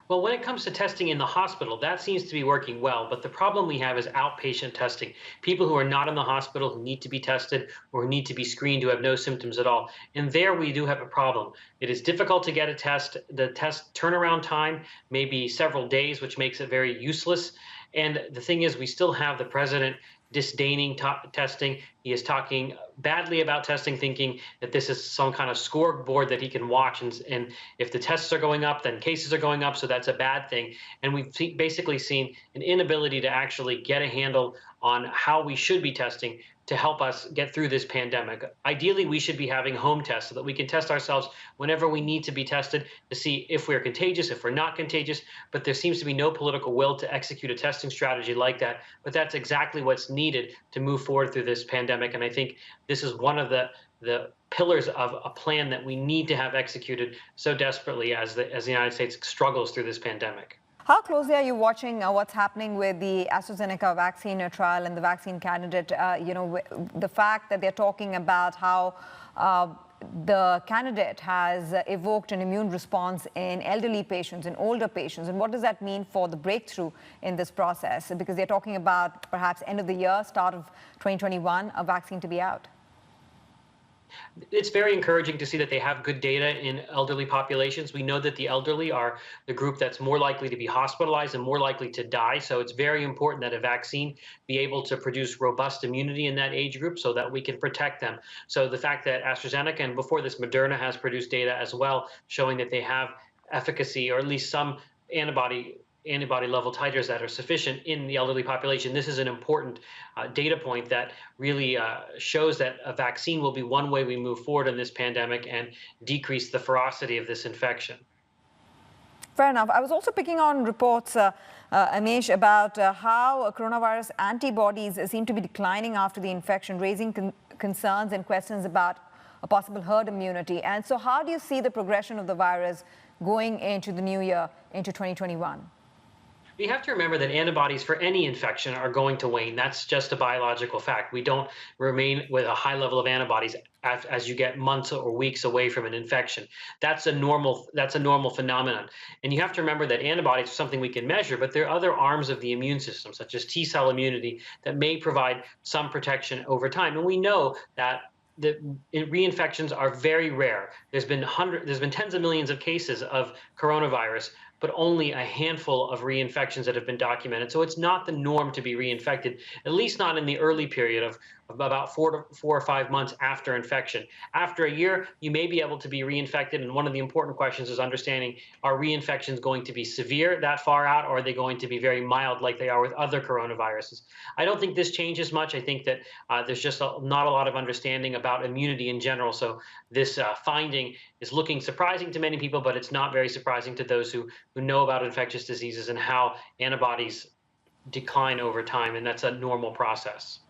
Well, when it comes to testing in the hospital, that seems to be working well. But the problem we have is outpatient testing. People who are not in the hospital who need to be tested or who need to be screened who have no symptoms at all. And there we do have a problem. It is difficult to get a test. The test turnaround time may be several days, which makes it very useless. And the thing is, we still have the president disdaining testing. He is talking badly about testing, thinking that this is some kind of scoreboard that he can watch. And if the tests are going up, then cases are going up. So that's a bad thing. And we've basically seen an inability to actually get a handle on how we should be testing to help us get through this pandemic. Ideally, we should be having home tests so that we can test ourselves whenever we need to be tested to see if we're contagious, if we're not contagious. But there seems to be no political will to execute a testing strategy like that. But that's exactly what's needed to move forward through this pandemic. And I think this is one of the pillars of a plan that we need to have executed so desperately as the United States struggles through this pandemic. How closely are you watching what's happening with the AstraZeneca vaccine trial and the vaccine candidate? The fact that they're talking about how the candidate has evoked an immune response in elderly patients and older patients. And what does that mean for the breakthrough in this process? Because they're talking about perhaps end of the year, start of 2021, a vaccine to be out. It's very encouraging to see that they have good data in elderly populations. We know that the elderly are the group that's more likely to be hospitalized and more likely to die. So it's very important that a vaccine be able to produce robust immunity in that age group so that we can protect them. So the fact that AstraZeneca and before this Moderna has produced data as well showing that they have efficacy or at least some antibody level titers that are sufficient in the elderly population. This is an important data point that really shows that a vaccine will be one way we move forward in this pandemic and decrease the ferocity of this infection. Fair enough. I was also picking on reports, Amesh, about how coronavirus antibodies seem to be declining after the infection, raising concerns and questions about a possible herd immunity. And so how do you see the progression of the virus going into the new year, into 2021? You have to remember that antibodies for any infection are going to wane. That's just a biological fact. We don't remain with a high level of antibodies as you get months or weeks away from an infection. That's a normal phenomenon. And you have to remember that antibodies are something we can measure, but there are other arms of the immune system, such as T-cell immunity, that may provide some protection over time. And we know that the reinfections are very rare. There's been tens of millions of cases of coronavirus, but only a handful of reinfections that have been documented. So it's not the norm to be reinfected, at least not in the early period of about 4 or 5 months after infection. After a year, you may be able to be reinfected. And one of the important questions is understanding, are reinfections going to be severe that far out, or are they going to be very mild like they are with other coronaviruses? I don't think this changes much. I think that there's just not a lot of understanding about immunity in general. So this finding is looking surprising to many people, but it's not very surprising to those who know about infectious diseases and how antibodies decline over time. And that's a normal process.